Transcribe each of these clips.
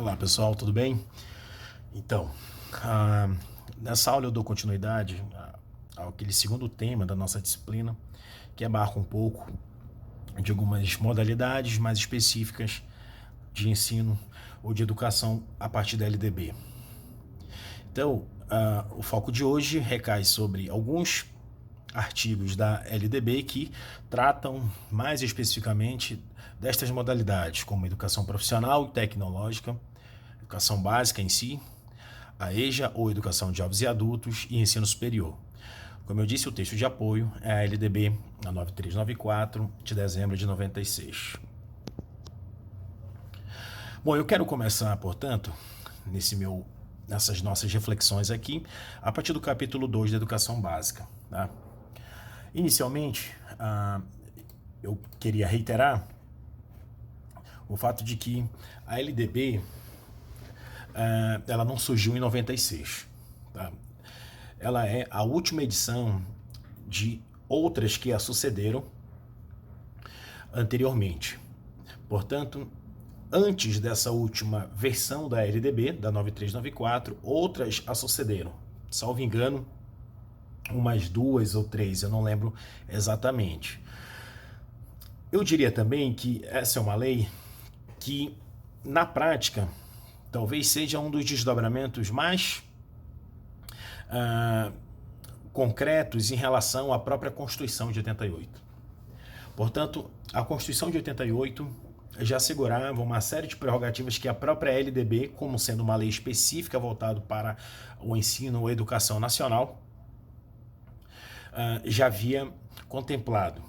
Olá pessoal, tudo bem? Então, nessa aula eu dou continuidade àquele segundo tema da nossa disciplina, que abarca um pouco de algumas modalidades mais específicas de ensino ou de educação a partir da LDB. Então, o foco de hoje recai sobre alguns artigos da LDB que tratam mais especificamente destas modalidades, como educação profissional e tecnológica, educação básica em si, a EJA ou educação de jovens e adultos e ensino superior. Como eu disse, o texto de apoio é a LDB a 9394 de dezembro de 96. Bom, eu quero começar, portanto, nessas nossas reflexões aqui, a partir do capítulo 2 da educação básica. Tá? Inicialmente, eu queria reiterar o fato de que a LDB ela não surgiu em 96. Tá? Ela é a última edição de outras que a sucederam anteriormente. Portanto, antes dessa última versão da LDB, da 9394, outras a sucederam. Salvo engano, umas 2 ou 3, eu não lembro exatamente. Eu diria também que essa é uma lei que, na prática, talvez seja um dos desdobramentos mais concretos em relação à própria Constituição de 88. Portanto, a Constituição de 88 já assegurava uma série de prerrogativas que a própria LDB, como sendo uma lei específica voltada para o ensino ou a educação nacional, já havia contemplado,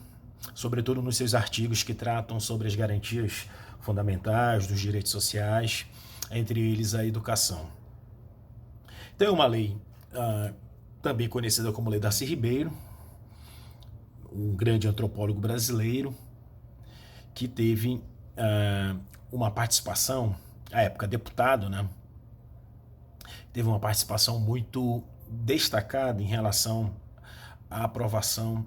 sobretudo nos seus artigos que tratam sobre as garantias fundamentais dos direitos sociais, entre eles a educação. Então é uma lei também conhecida como Lei Darcy Ribeiro, um grande antropólogo brasileiro, que teve uma participação, à época deputado, né? Teve uma participação muito destacada em relação à aprovação,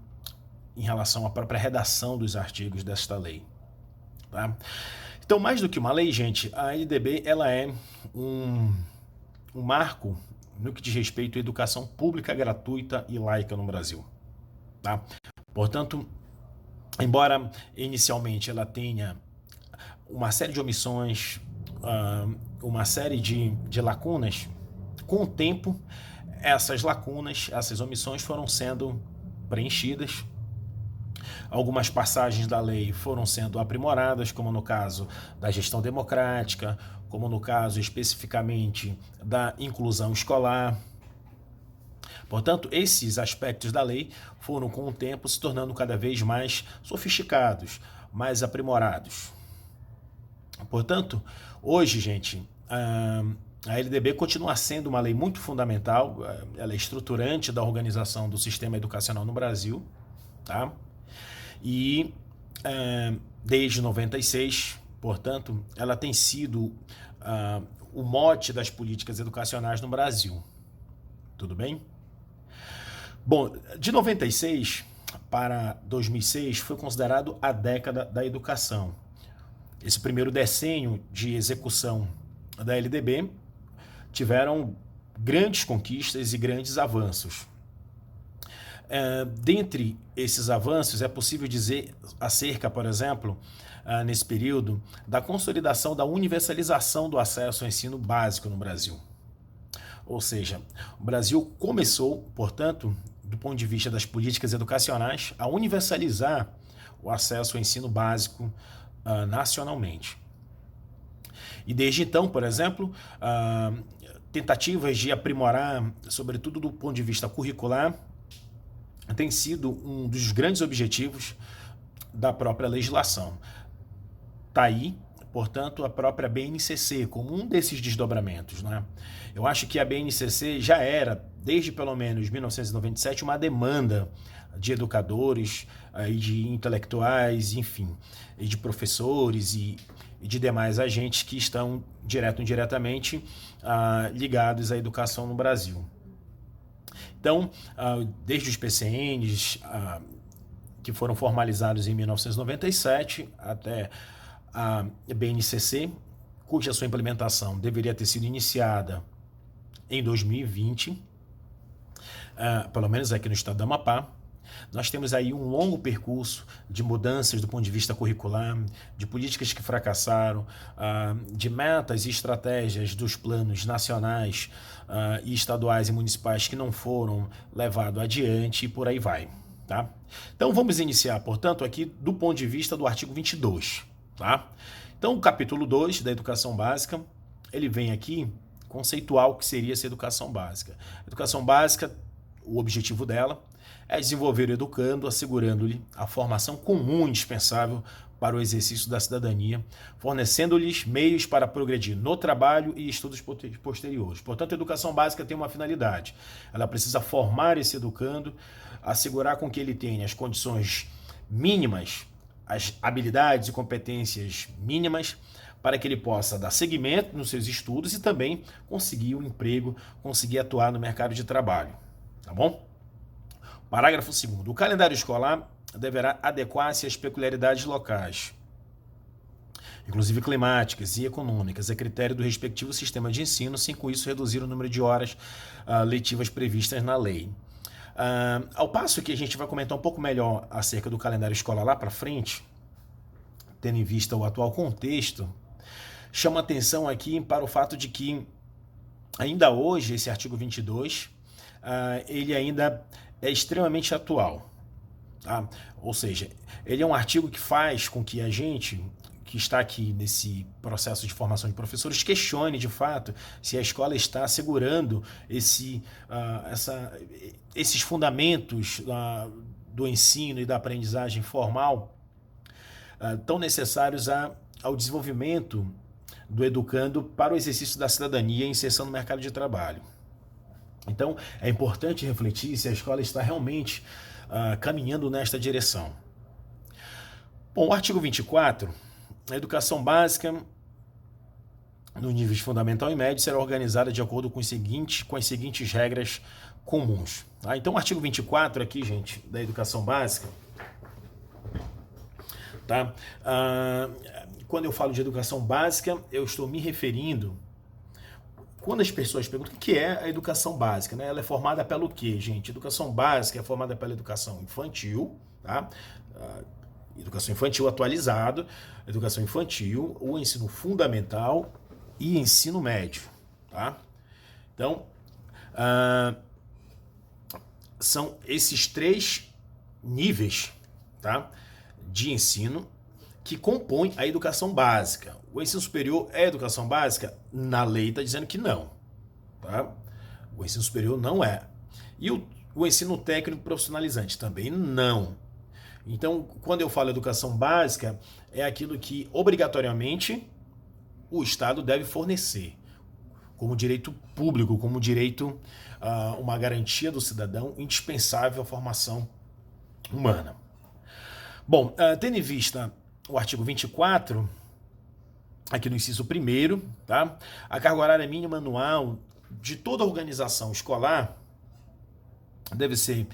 em relação à própria redação dos artigos desta lei. Tá? Então, mais do que uma lei, gente, a LDB ela é um marco no que diz respeito à educação pública, gratuita e laica no Brasil. Tá? Portanto, embora inicialmente ela tenha uma série de omissões, uma série de lacunas, com o tempo, essas lacunas, essas omissões foram sendo preenchidas. Algumas passagens da lei foram sendo aprimoradas, como no caso da gestão democrática, como no caso especificamente da inclusão escolar. Portanto, esses aspectos da lei foram com o tempo se tornando cada vez mais sofisticados, mais aprimorados. Portanto, hoje, gente, a LDB continua sendo uma lei muito fundamental, ela é estruturante da organização do sistema educacional no Brasil, tá? E desde 96, portanto, ela tem sido o mote das políticas educacionais no Brasil. Tudo bem? Bom, de 96 para 2006 foi considerado a década da educação. Esse primeiro decênio de execução da LDB tiveram grandes conquistas e grandes avanços. Dentre esses avanços, é possível dizer acerca, por exemplo, nesse período, da consolidação da universalização do acesso ao ensino básico no Brasil. Ou seja, o Brasil começou, portanto, do ponto de vista das políticas educacionais, a universalizar o acesso ao ensino básico nacionalmente. E desde então, por exemplo, tentativas de aprimorar, sobretudo do ponto de vista curricular, tem sido um dos grandes objetivos da própria legislação. Está aí, portanto, a própria BNCC como um desses desdobramentos. Né? Eu acho que a BNCC já era, desde pelo menos 1997, uma demanda de educadores, e de intelectuais, enfim, e de professores e de demais agentes que estão direto ou indiretamente ligados à educação no Brasil. Então, desde os PCNs, que foram formalizados em 1997, até a BNCC, cuja sua implementação deveria ter sido iniciada em 2020, pelo menos aqui no estado do Amapá. Nós temos aí um longo percurso de mudanças do ponto de vista curricular, de políticas que fracassaram, de metas e estratégias dos planos nacionais e estaduais e municipais que não foram levados adiante e por aí vai. Tá? Então vamos iniciar, portanto, aqui do ponto de vista do artigo 22. Tá? Então o capítulo 2 da educação básica, ele vem aqui conceituar o que seria essa educação básica. Educação básica, o objetivo dela é desenvolver o educando, assegurando-lhe a formação comum indispensável para o exercício da cidadania, fornecendo-lhes meios para progredir no trabalho e estudos posteriores. Portanto, a educação básica tem uma finalidade. Ela precisa formar esse educando, assegurar com que ele tenha as condições mínimas, as habilidades e competências mínimas, para que ele possa dar seguimento nos seus estudos e também conseguir um emprego, conseguir atuar no mercado de trabalho. Tá bom? Parágrafo 2º. O calendário escolar deverá adequar-se às peculiaridades locais, inclusive climáticas e econômicas, a critério do respectivo sistema de ensino, sem com isso reduzir o número de horas letivas previstas na lei. Ao passo que a gente vai comentar um pouco melhor acerca do calendário escolar lá para frente, tendo em vista o atual contexto, chama atenção aqui para o fato de que ainda hoje esse artigo 22, ele ainda é extremamente atual. Tá? Ou seja, ele é um artigo que faz com que a gente, que está aqui nesse processo de formação de professores, questione de fato se a escola está assegurando esses fundamentos do ensino e da aprendizagem formal tão necessários ao desenvolvimento do educando para o exercício da cidadania e inserção no mercado de trabalho. Então, é importante refletir se a escola está realmente caminhando nesta direção. Bom, o artigo 24, a educação básica no nível fundamental e médio será organizada de acordo com as seguintes regras comuns. Tá? Então, o artigo 24 aqui, gente, da educação básica, tá? Quando eu falo de educação básica, eu estou me referindo. Quando as pessoas perguntam o que é a educação básica, né? Ela é formada pelo quê, gente? Educação básica é formada pela educação infantil, tá? Educação infantil atualizado, educação infantil, o ensino fundamental e ensino médio, tá? Então, são esses 3 níveis, tá, de ensino que compõem a educação básica. O ensino superior é educação básica? Na lei está dizendo que não. Tá? O ensino superior não é. E o ensino técnico profissionalizante também não. Então, quando eu falo educação básica, é aquilo que obrigatoriamente o Estado deve fornecer como direito público, como direito, uma garantia do cidadão indispensável à formação humana. Bom, tendo em vista o artigo 24, aqui no inciso 1º, tá? A carga horária mínima anual de toda a organização escolar deve ser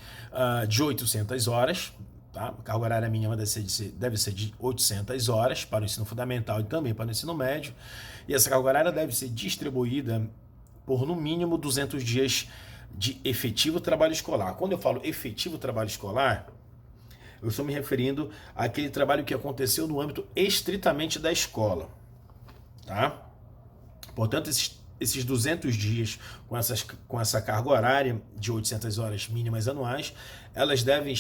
de 800 horas, tá? A carga horária mínima deve ser de 800 horas para o ensino fundamental e também para o ensino médio, e essa carga horária deve ser distribuída por no mínimo 200 dias de efetivo trabalho escolar. Quando eu falo efetivo trabalho escolar, eu estou me referindo àquele trabalho que aconteceu no âmbito estritamente da escola. Tá? Portanto, esses 200 dias com essa carga horária de 800 horas mínimas anuais, elas devem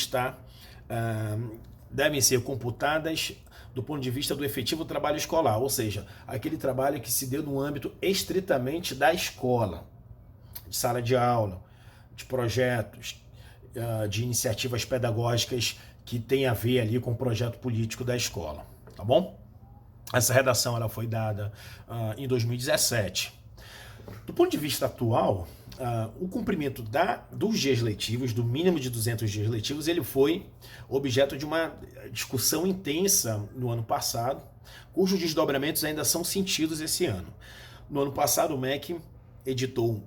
ser computadas do ponto de vista do efetivo trabalho escolar, ou seja, aquele trabalho que se deu no âmbito estritamente da escola, de sala de aula, de projetos, de iniciativas pedagógicas que tem a ver ali com o projeto político da escola, tá bom? Essa redação ela foi dada em 2017. Do ponto de vista atual, o cumprimento dos dias letivos, do mínimo de 200 dias letivos, ele foi objeto de uma discussão intensa no ano passado, cujos desdobramentos ainda são sentidos esse ano. No ano passado, o MEC editou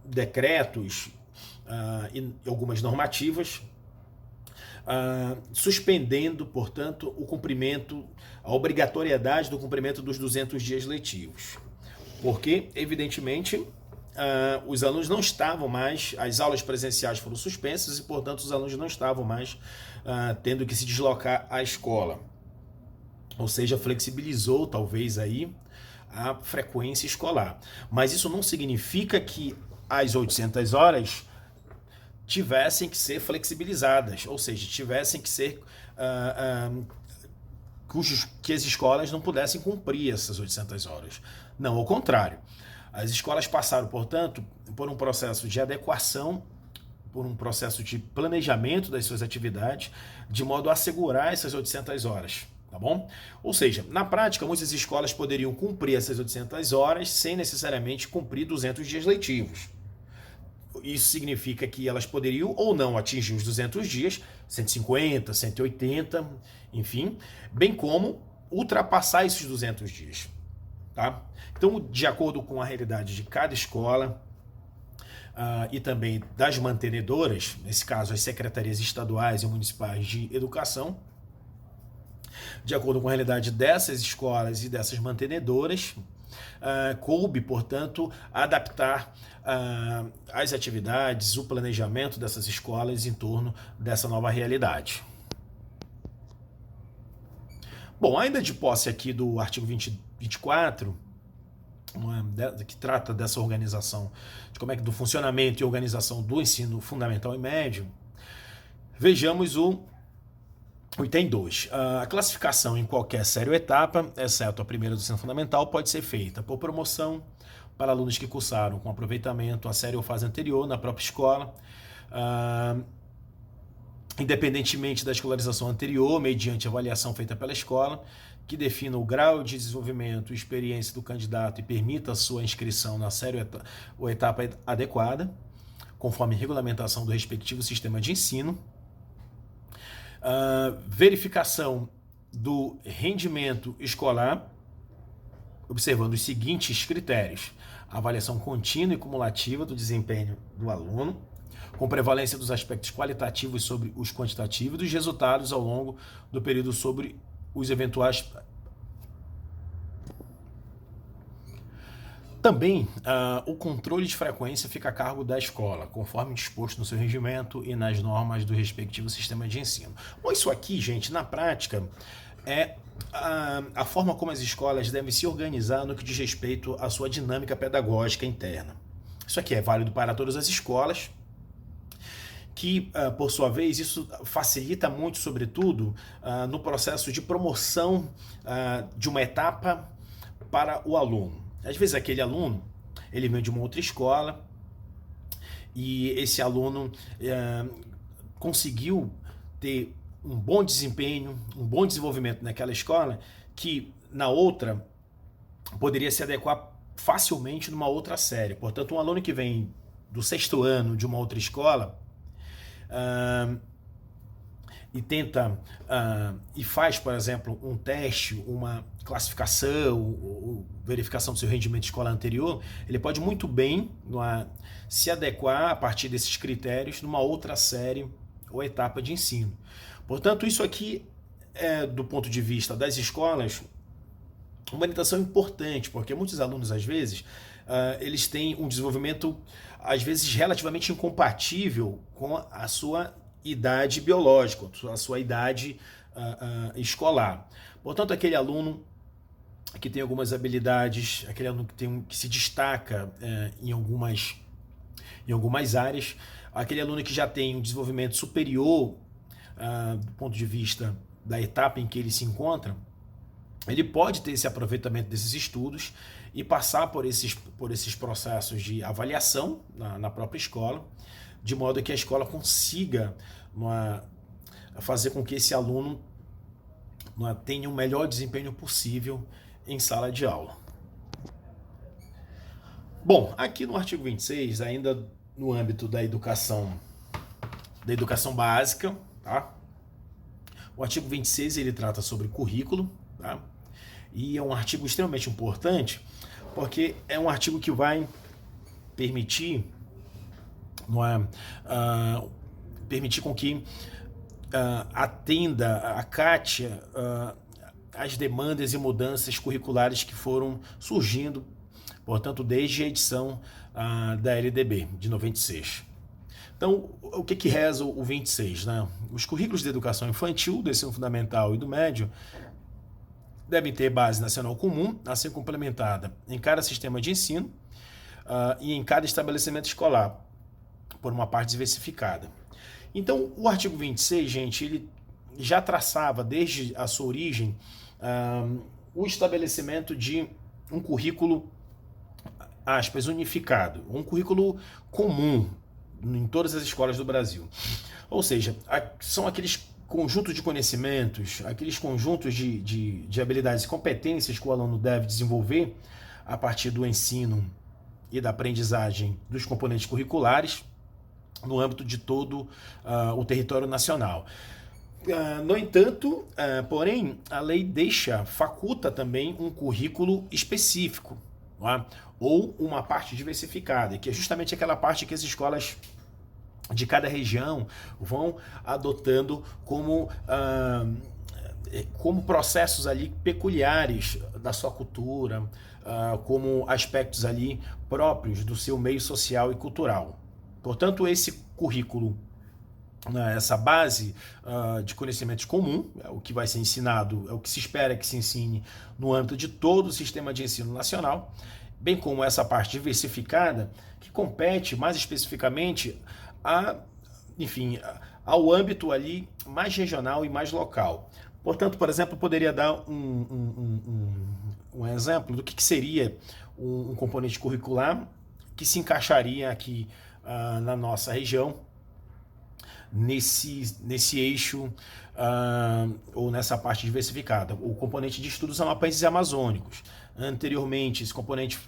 decretos e algumas normativas suspendendo, portanto, o cumprimento, a obrigatoriedade do cumprimento dos 200 dias letivos. Porque, evidentemente, os alunos não estavam mais, as aulas presenciais foram suspensas e, portanto, os alunos não estavam mais tendo que se deslocar à escola. Ou seja, flexibilizou talvez aí a frequência escolar. Mas isso não significa que as 800 horas tivessem que ser flexibilizadas, ou seja, tivessem que ser que as escolas não pudessem cumprir essas 800 horas. Não, ao contrário. As escolas passaram, portanto, por um processo de adequação, por um processo de planejamento das suas atividades, de modo a assegurar essas 800 horas. Tá bom? Ou seja, na prática, muitas escolas poderiam cumprir essas 800 horas sem necessariamente cumprir 200 dias letivos. Isso significa que elas poderiam ou não atingir os 200 dias, 150, 180, enfim, bem como ultrapassar esses 200 dias. Tá? Então, de acordo com a realidade de cada escola e também das mantenedoras, nesse caso as secretarias estaduais e municipais de educação, de acordo com a realidade dessas escolas e dessas mantenedoras, coube, portanto, adaptar as atividades, o planejamento dessas escolas em torno dessa nova realidade. Bom, ainda de posse aqui do artigo 24, que trata dessa organização, de como é que do funcionamento e organização do ensino fundamental e médio, vejamos o item 2. A classificação em qualquer série ou etapa, exceto a primeira do ensino fundamental, pode ser feita por promoção para alunos que cursaram com aproveitamento a série ou fase anterior na própria escola, independentemente da escolarização anterior, mediante avaliação feita pela escola, que defina o grau de desenvolvimento e experiência do candidato e permita a sua inscrição na série ou etapa adequada, conforme regulamentação do respectivo sistema de ensino. Verificação do rendimento escolar, observando os seguintes critérios: avaliação contínua e cumulativa do desempenho do aluno, com prevalência dos aspectos qualitativos sobre os quantitativos e dos resultados ao longo do período sobre os eventuais. Também, o controle de frequência fica a cargo da escola, conforme disposto no seu regimento e nas normas do respectivo sistema de ensino. Bom, isso aqui, gente, na prática, é a forma como as escolas devem se organizar no que diz respeito à sua dinâmica pedagógica interna. Isso aqui é válido para todas as escolas, que, por sua vez, isso facilita muito, sobretudo, no processo de promoção de uma etapa para o aluno. Às vezes aquele aluno, ele vem de uma outra escola e esse aluno conseguiu ter um bom desempenho, um bom desenvolvimento naquela escola, que na outra poderia se adequar facilmente numa outra série. Portanto, um aluno que vem do 6º ano de uma outra escola e tenta e faz, por exemplo, um teste, uma classificação ou verificação do seu rendimento escolar anterior, ele pode muito bem se adequar a partir desses critérios numa outra série ou etapa de ensino. Portanto, isso aqui é, do ponto de vista das escolas, uma orientação importante, porque muitos alunos, às vezes, eles têm um desenvolvimento, às vezes, relativamente incompatível com a sua idade biológica, a sua idade escolar. Portanto, aquele aluno que tem algumas habilidades, aquele aluno que se destaca em algumas áreas, aquele aluno que já tem um desenvolvimento superior do ponto de vista da etapa em que ele se encontra, ele pode ter esse aproveitamento desses estudos e passar por esses processos de avaliação na própria escola, de modo que a escola consiga fazer com que esse aluno tenha o melhor desempenho possível em sala de aula. Bom, aqui no artigo 26, ainda no âmbito da educação básica, tá? O artigo 26 ele trata sobre currículo, tá? E é um artigo extremamente importante, porque é um artigo que vai permitir com que atenda, acate as demandas e mudanças curriculares que foram surgindo, portanto, desde a edição da LDB de 96. Então, o que reza o 26? Né? Os currículos de educação infantil, do ensino fundamental e do médio devem ter base nacional comum, a ser complementada em cada sistema de ensino e em cada estabelecimento escolar, por uma parte diversificada. Então, o artigo 26, gente, ele já traçava desde a sua origem o estabelecimento de um currículo, aspas, unificado, um currículo comum em todas as escolas do Brasil. Ou seja, são aqueles conjuntos de conhecimentos, aqueles conjuntos de habilidades e competências que o aluno deve desenvolver a partir do ensino e da aprendizagem dos componentes curriculares no âmbito de todo o território nacional. No entanto, porém, a lei faculta também um currículo específico, não é? Ou uma parte diversificada, que é justamente aquela parte que as escolas de cada região vão adotando como processos ali peculiares da sua cultura, como aspectos ali próprios do seu meio social e cultural. Portanto, esse currículo, essa base de conhecimentos comum, é o que vai ser ensinado, é o que se espera que se ensine no âmbito de todo o sistema de ensino nacional, bem como essa parte diversificada, que compete mais especificamente ao âmbito ali mais regional e mais local. Portanto, por exemplo, poderia dar um exemplo do que seria um componente curricular que se encaixaria aqui na nossa região, nesse eixo ou nessa parte diversificada. O componente de estudos amapenses e amazônicos. Anteriormente, esse componente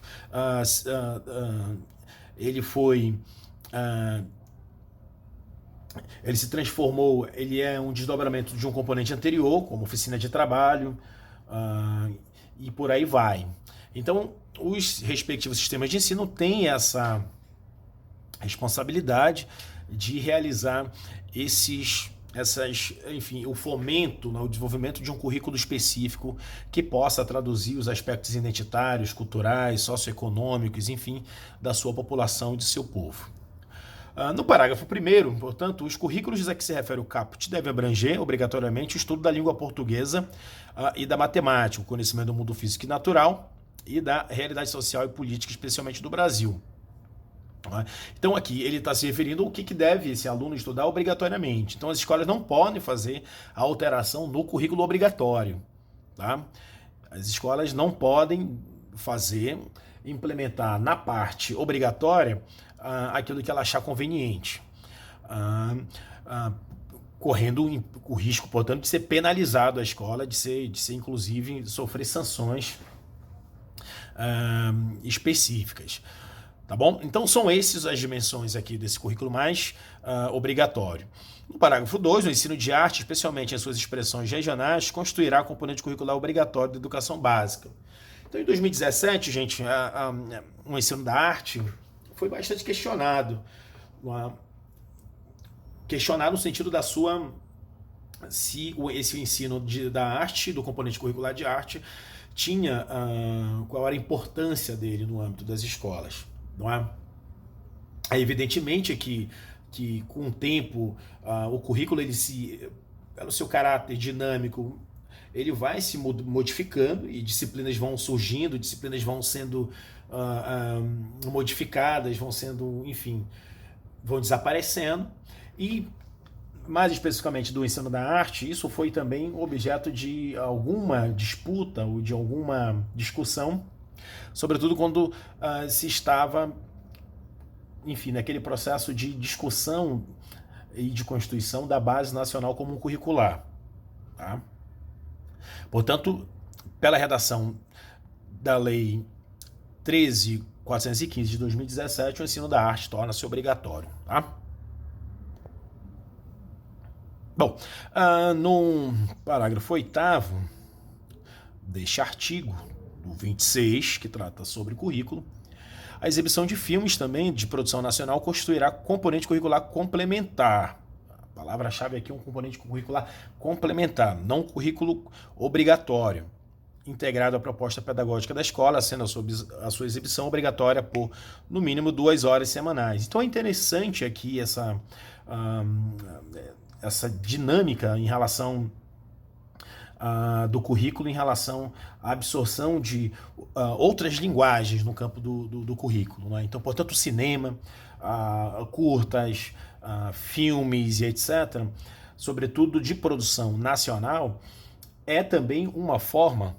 ele se transformou, ele é um desdobramento de um componente anterior, como oficina de trabalho, e por aí vai. Então, os respectivos sistemas de ensino têm essa responsabilidade de realizar o fomento, o desenvolvimento de um currículo específico que possa traduzir os aspectos identitários, culturais, socioeconômicos, enfim, da sua população e de seu povo. No parágrafo 1º, portanto, os currículos a que se refere o caput devem abranger, obrigatoriamente, o estudo da língua portuguesa e da matemática, o conhecimento do mundo físico e natural e da realidade social e política, especialmente do Brasil. Então aqui ele está se referindo ao que deve esse aluno estudar obrigatoriamente. Então as escolas não podem fazer a alteração no currículo obrigatório. Tá? As escolas não podem implementar na parte obrigatória aquilo que ela achar conveniente, correndo o risco, portanto, de ser penalizado a escola, de ser inclusive sofrer sanções específicas. Tá bom? Então são essas as dimensões aqui desse currículo mais obrigatório. No parágrafo 2, o ensino de arte, especialmente em suas expressões regionais, constituirá componente curricular obrigatório da educação básica. Então, em 2017, gente, o ensino da arte foi bastante questionado. Questionado no sentido da se esse ensino da arte, do componente curricular de arte, qual era a importância dele no âmbito das escolas. Não é? Evidentemente que com o tempo o currículo, pelo seu caráter dinâmico, ele vai se modificando e disciplinas vão surgindo, disciplinas vão sendo modificadas, vão desaparecendo. E mais especificamente do ensino da arte, isso foi também objeto de alguma disputa ou de alguma discussão, sobretudo quando se estava, naquele processo de discussão e de constituição da Base Nacional Comum Curricular. Tá? Portanto, pela redação da Lei 13.415 de 2017, o ensino da arte torna-se obrigatório. Tá? Bom, no parágrafo 8º deste artigo, do 26, que trata sobre currículo, a exibição de filmes também de produção nacional constituirá componente curricular complementar palavra-chave aqui é um componente curricular complementar, não currículo obrigatório, integrado à proposta pedagógica da escola, sendo a sua exibição obrigatória por, no mínimo, 2 horas semanais. Então é interessante aqui essa dinâmica em relação do currículo, em relação à absorção de outras linguagens no campo do currículo, né? Então, portanto, o cinema, curtas, filmes e etc., sobretudo de produção nacional, é também uma forma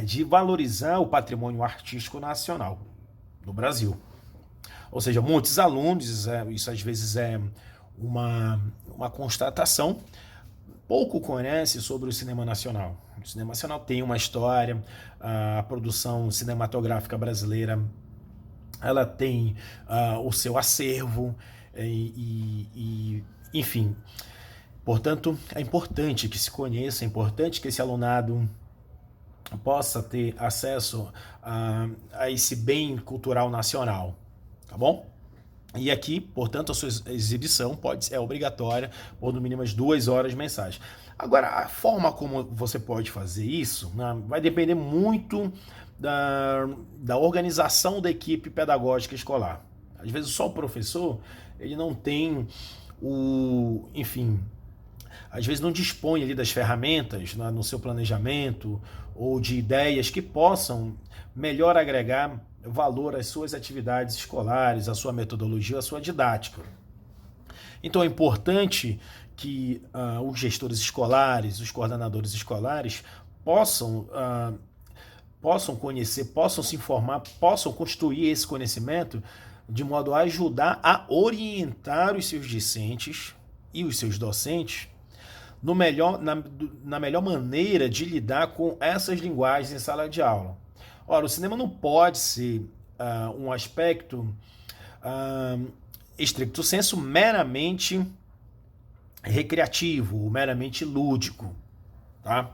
de valorizar o patrimônio artístico nacional do Brasil. Ou seja, muitos alunos, isso às vezes é uma constatação, pouco conhece sobre o cinema nacional. O cinema nacional tem uma história, a produção cinematográfica brasileira, ela tem o seu acervo, enfim. Portanto, é importante que se conheça, é importante que esse alunado possa ter acesso a esse bem cultural nacional, tá bom? E aqui, portanto, a sua exibição é obrigatória por no mínimo 2 horas mensais. Agora, a forma como você pode fazer isso, né, vai depender muito da organização da equipe pedagógica escolar. Às vezes só o professor, ele não tem enfim, às vezes não dispõe ali das ferramentas, né, no seu planejamento ou de ideias que possam melhor agregar valor às suas atividades escolares, à sua metodologia, à sua didática. Então é importante que os gestores escolares, os coordenadores escolares possam conhecer, possam se informar, possam construir esse conhecimento de modo a ajudar a orientar os seus discentes e os seus docentes na melhor maneira de lidar com essas linguagens em sala de aula. Ora, o cinema não pode ser um aspecto, estricto sensu, meramente recreativo, meramente lúdico, tá?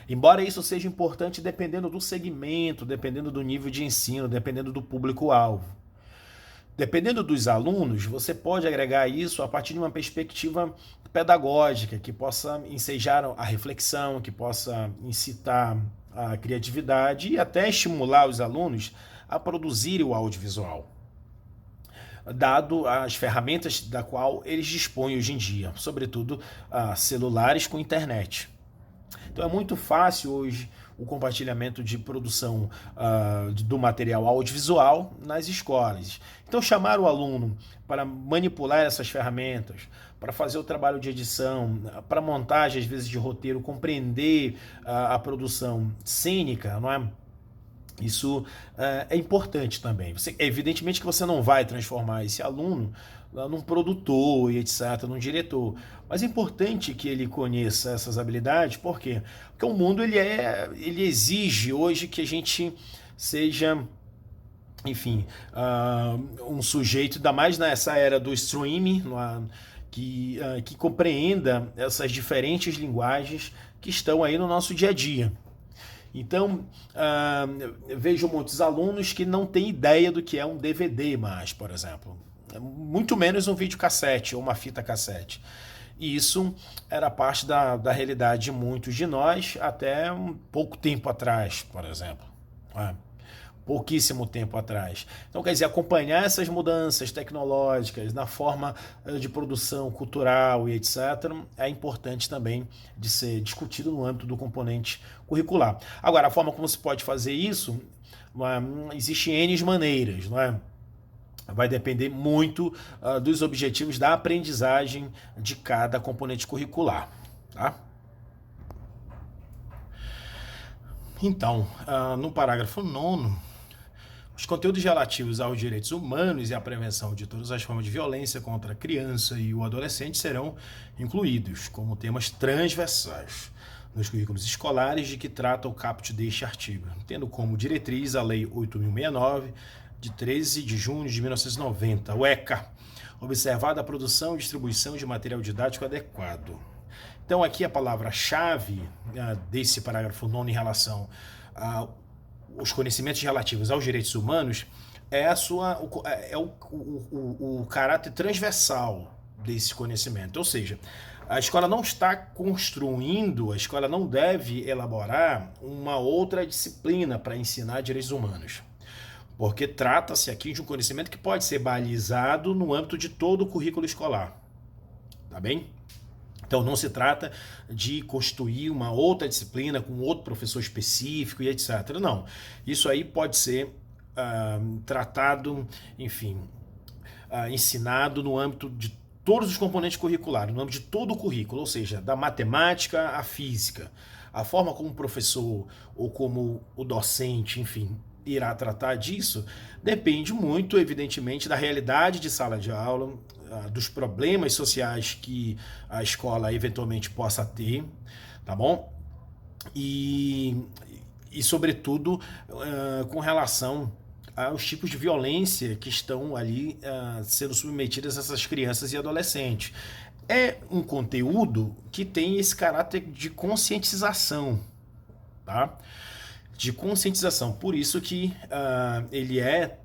Embora isso seja importante dependendo do segmento, dependendo do nível de ensino, dependendo do público-alvo. Dependendo dos alunos, você pode agregar isso a partir de uma perspectiva pedagógica, que possa ensejar a reflexão, que possa incitar a criatividade e até estimular os alunos a produzirem o audiovisual, dado as ferramentas da qual eles dispõem hoje em dia, sobretudo celulares com internet. Então é muito fácil hoje o compartilhamento de produção do material audiovisual nas escolas. Então chamar o aluno para manipular essas ferramentas, para fazer o trabalho de edição, para montagem às vezes de roteiro, compreender a produção cênica, não é? Isso é importante também. Evidentemente que você não vai transformar esse aluno num produtor e etc., num diretor. Mas é importante que ele conheça essas habilidades, por quê? Porque o mundo ele exige hoje que a gente seja, enfim, um sujeito, ainda mais nessa era do streaming, que compreenda essas diferentes linguagens que estão aí no nosso dia a dia. Então, vejo muitos alunos que não têm ideia do que é um DVD mais, por exemplo. Muito menos um videocassete ou uma fita cassete. E isso era parte da realidade de muitos de nós até um pouco tempo atrás, por exemplo. Pouquíssimo tempo atrás. Então, quer dizer, acompanhar essas mudanças tecnológicas na forma de produção cultural e etc. é importante também de ser discutido no âmbito do componente curricular. Agora, a forma como se pode fazer isso, existe N maneiras, não é? Vai depender muito dos objetivos da aprendizagem de cada componente curricular, tá? Então, no parágrafo 9º, os conteúdos relativos aos direitos humanos e à prevenção de todas as formas de violência contra a criança e o adolescente serão incluídos como temas transversais nos currículos escolares de que trata o caput deste artigo, tendo como diretriz a Lei 8.069, de 13 de junho de 1990, o ECA, observada a produção e distribuição de material didático adequado. Então, aqui a palavra-chave desse parágrafo 9º em relação aos conhecimentos relativos aos direitos humanos é o caráter transversal, desse conhecimento. Ou seja, a escola não está construindo, a escola não deve elaborar uma outra disciplina para ensinar direitos humanos, porque trata-se aqui de um conhecimento que pode ser balizado no âmbito de todo o currículo escolar, tá bem? Então não se trata de constituir uma outra disciplina com outro professor específico e etc. Não, isso aí pode ser tratado, enfim, ensinado no âmbito de todos os componentes curriculares, no âmbito de todo o currículo, ou seja, da matemática à física. A forma como o professor ou como o docente, enfim, irá tratar disso depende muito, evidentemente, da realidade de sala de aula, dos problemas sociais que a escola eventualmente possa ter, tá bom? E sobretudo, com relação aos tipos de violência que estão ali sendo submetidas essas crianças e adolescentes. É um conteúdo que tem esse caráter de conscientização, tá? De conscientização. Por isso que ele é,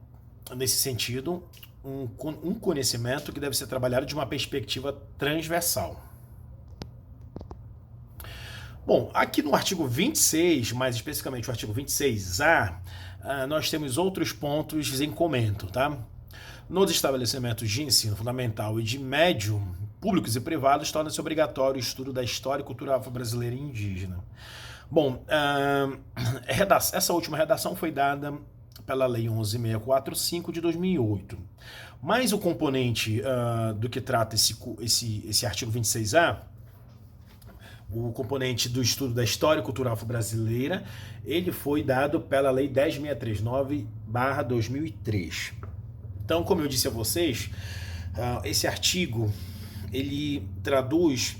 nesse sentido, um conhecimento que deve ser trabalhado de uma perspectiva transversal. Bom, aqui no artigo 26, mais especificamente o artigo 26A, nós temos outros pontos em comento, tá? Nos estabelecimentos de ensino fundamental e de médio, públicos e privados, torna-se obrigatório o estudo da história e cultura afro-brasileira e indígena. Bom, essa última redação foi dada pela Lei 11.645 de 2008. Mas o componente do que trata esse artigo 26A, o componente do estudo da história e cultura afro-brasileira, ele foi dado pela Lei 10.639/2003. Então, como eu disse a vocês, esse artigo, ele traduz,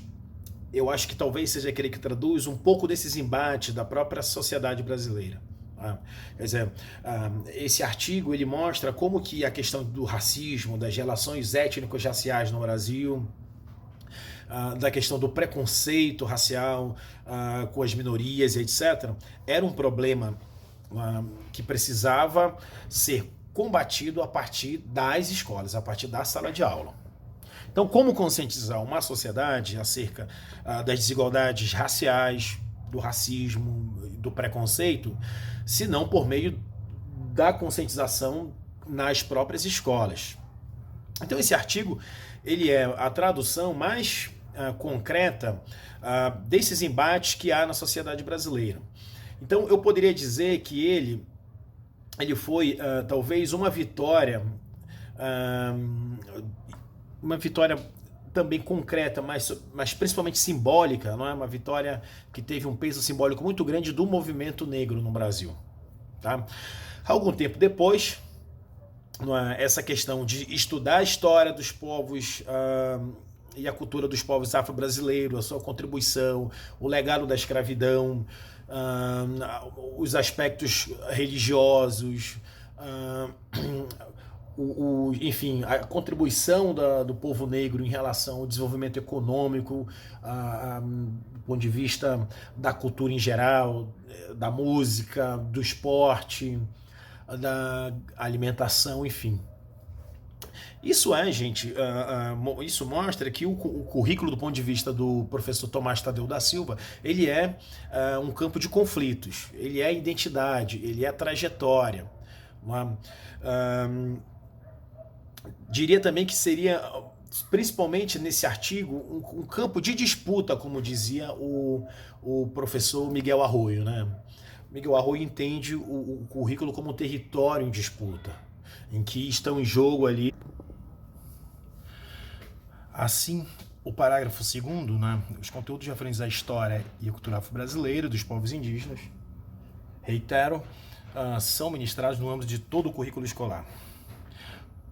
eu acho que talvez seja aquele que traduz um pouco desses embates da própria sociedade brasileira. Quer dizer, esse artigo ele mostra como que a questão do racismo, das relações étnico-raciais no Brasil, da questão do preconceito racial com as minorias e etc., era um problema que precisava ser combatido a partir das escolas, a partir da sala de aula. Então, como conscientizar uma sociedade acerca das desigualdades raciais, do racismo, do preconceito, se não por meio da conscientização nas próprias escolas? Então, esse artigo ele é a tradução mais concreta desses embates que há na sociedade brasileira. Então, eu poderia dizer que ele foi talvez uma vitória também concreta, mas principalmente simbólica, não é? Uma vitória que teve um peso simbólico muito grande do movimento negro no Brasil. Tá? Algum tempo depois, essa questão de estudar a história dos povos e a cultura dos povos afro-brasileiros, a sua contribuição, o legado da escravidão, os aspectos religiosos, enfim, a contribuição do povo negro em relação ao desenvolvimento econômico, do ponto de vista da cultura em geral, da música, do esporte, da alimentação, enfim. Isso gente, isso mostra que o currículo do ponto de vista do professor Tomás Tadeu da Silva, ele é um campo de conflitos, ele é identidade, ele é trajetória. Diria também que seria, principalmente nesse artigo, um campo de disputa, como dizia o professor Miguel Arroyo, né? Miguel Arroyo entende o currículo como um território em disputa, em que estão em jogo ali. Assim, o parágrafo 2º, né, os conteúdos referentes à história e à cultura afro-brasileira dos povos indígenas, reitero, são ministrados no âmbito de todo o currículo escolar,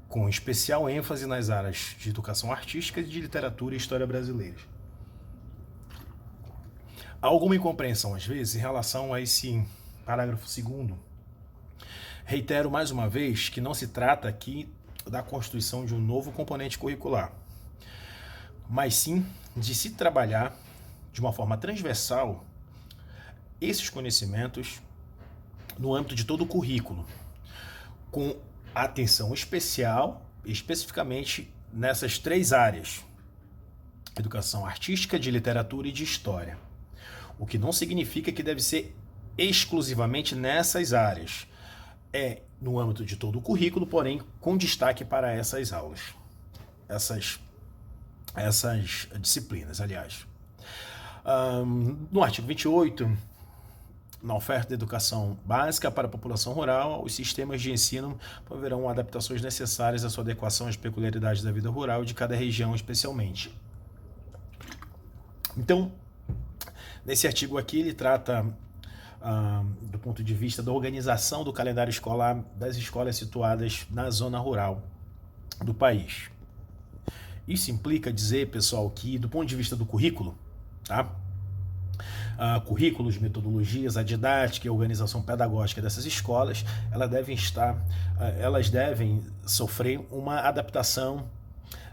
com especial ênfase nas áreas de educação artística e de literatura e história brasileiras. Há alguma incompreensão, às vezes, em relação a esse parágrafo 2º. Reitero mais uma vez que não se trata aqui da constituição de um novo componente curricular, mas sim de se trabalhar de uma forma transversal esses conhecimentos no âmbito de todo o currículo, com atenção especial, especificamente nessas 3 áreas: educação artística, de literatura e de história. O que não significa que deve ser exclusivamente nessas áreas. É no âmbito de todo o currículo, porém com destaque para essas aulas. Essas disciplinas, aliás. No artigo 28, na oferta de educação básica para a população rural, os sistemas de ensino proverão adaptações necessárias à sua adequação às peculiaridades da vida rural de cada região, especialmente. Então, nesse artigo aqui, ele trata do ponto de vista da organização do calendário escolar das escolas situadas na zona rural do país. Isso implica dizer, pessoal, que do ponto de vista do currículo, tá? Currículos, metodologias, a didática e a organização pedagógica dessas escolas, elas devem sofrer uma adaptação,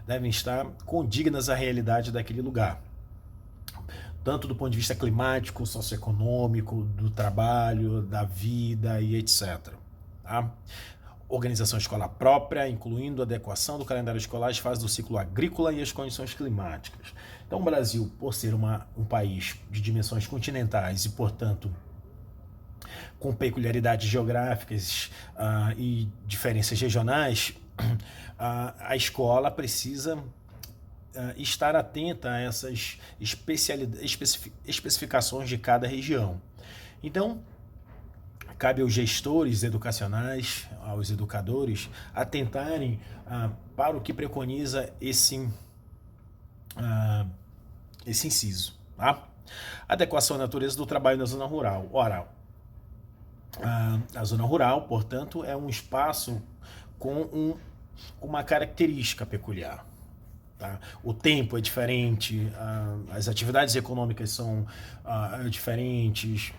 devem estar condignas à realidade daquele lugar, tanto do ponto de vista climático, socioeconômico, do trabalho, da vida e etc. Tá? Organização escolar própria, incluindo a adequação do calendário escolar às fases do ciclo agrícola e às condições climáticas. Então, o Brasil, por ser um país de dimensões continentais e, portanto, com peculiaridades geográficas e diferenças regionais, a escola precisa estar atenta a essas especificações de cada região. Então, cabe aos gestores educacionais, aos educadores, atentarem para o que preconiza esse inciso. Tá? Adequação à natureza do trabalho na zona rural. Ora, a zona rural, portanto, é um espaço com uma característica peculiar. Tá? O tempo é diferente, as atividades econômicas são diferentes,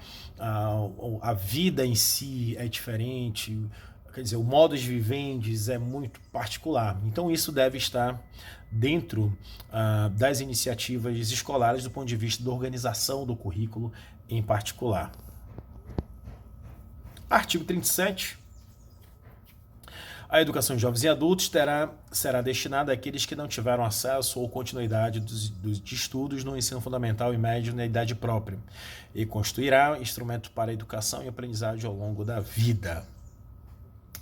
a vida em si é diferente, quer dizer, o modus vivendi é muito particular. Então isso deve estar dentro das iniciativas escolares do ponto de vista da organização do currículo em particular. Artigo 37. A educação de jovens e adultos será destinada àqueles que não tiveram acesso ou continuidade de estudos no ensino fundamental e médio na idade própria e constituirá instrumento para a educação e aprendizagem ao longo da vida.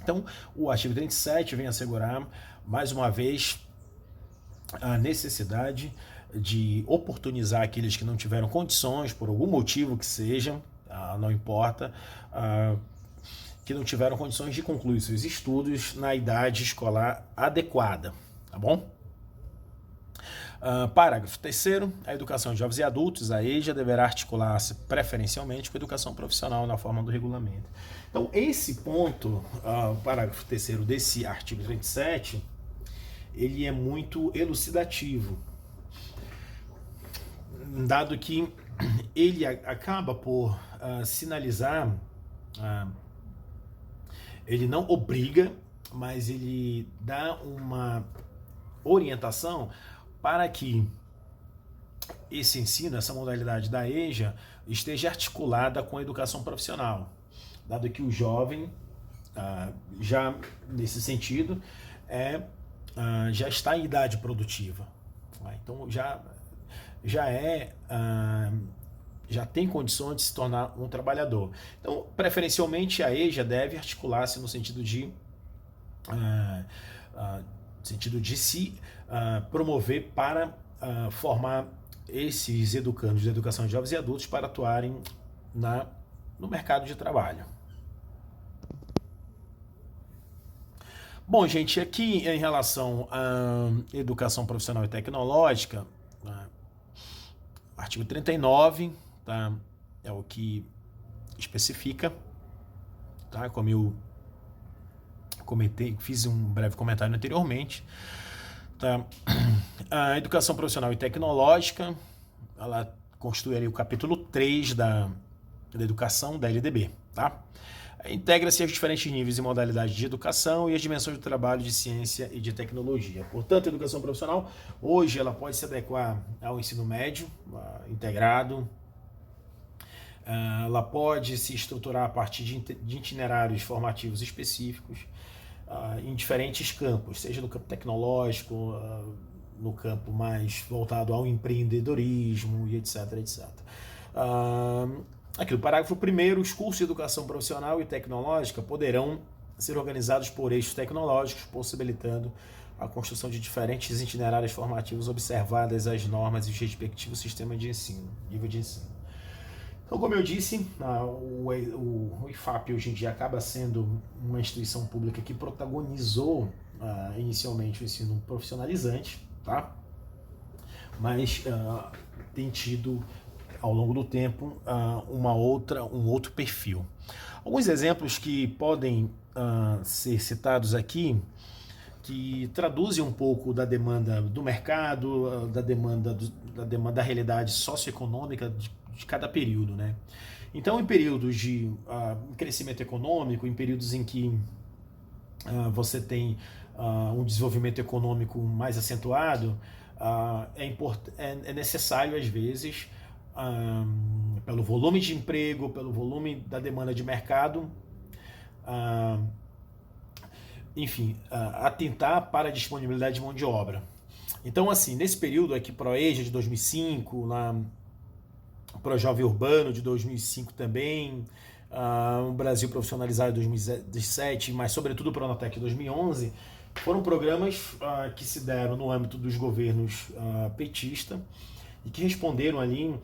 Então, o artigo 37 vem assegurar, mais uma vez, a necessidade de oportunizar aqueles que não tiveram condições, por algum motivo que seja, não importa, que não tiveram condições de concluir seus estudos na idade escolar adequada, tá bom? Parágrafo 3º, a educação de jovens e adultos, a EJA, deverá articular-se preferencialmente com a educação profissional na forma do regulamento. Então, esse ponto, parágrafo 3º desse artigo 37, ele é muito elucidativo, dado que ele acaba por sinalizar, ele não obriga, mas ele dá uma orientação para que esse ensino, essa modalidade da EJA, esteja articulada com a educação profissional, dado que o jovem, já nesse sentido, já está em idade produtiva. Então já tem condições de se tornar um trabalhador. Então, preferencialmente, a EJA deve articular-se no sentido de se promover para formar esses educandos de educação de jovens e adultos para atuarem no mercado de trabalho. Bom, gente, aqui em relação à educação profissional e tecnológica, artigo 39, tá, é o que especifica, tá, como eu comentei, fiz um breve comentário anteriormente, tá, a educação profissional e tecnológica, ela constitui o capítulo 3 da educação da LDB, tá? Integra-se aos diferentes níveis e modalidades de educação e as dimensões do trabalho de ciência e de tecnologia. Portanto, a educação profissional, hoje, ela pode se adequar ao ensino médio, integrado, ela pode se estruturar a partir de itinerários formativos específicos em diferentes campos, seja no campo tecnológico, no campo mais voltado ao empreendedorismo e etc, etc. Aqui no parágrafo 1º, os cursos de educação profissional e tecnológica poderão ser organizados por eixos tecnológicos, possibilitando a construção de diferentes itinerários formativos observadas as normas e os respectivos sistemas de ensino, nível de ensino. Então, como eu disse, o IFAP hoje em dia acaba sendo uma instituição pública que protagonizou inicialmente o ensino profissionalizante, tá? Mas tem tido, ao longo do tempo, um outro perfil. Alguns exemplos que podem ser citados aqui, que traduzem um pouco da demanda do mercado, da demanda da realidade socioeconômica de cada período, né? Então, em períodos de crescimento econômico, em períodos em que você tem um desenvolvimento econômico mais acentuado, é necessário, às vezes, pelo volume de emprego, pelo volume da demanda de mercado, enfim, atentar para a disponibilidade de mão de obra. Então, assim, nesse período aqui, ProEja de 2005, ProJovem Urbano de 2005 também, o Brasil Profissionalizado de 2007, mas sobretudo o Pronatec de 2011, foram programas que se deram no âmbito dos governos petista e que responderam ali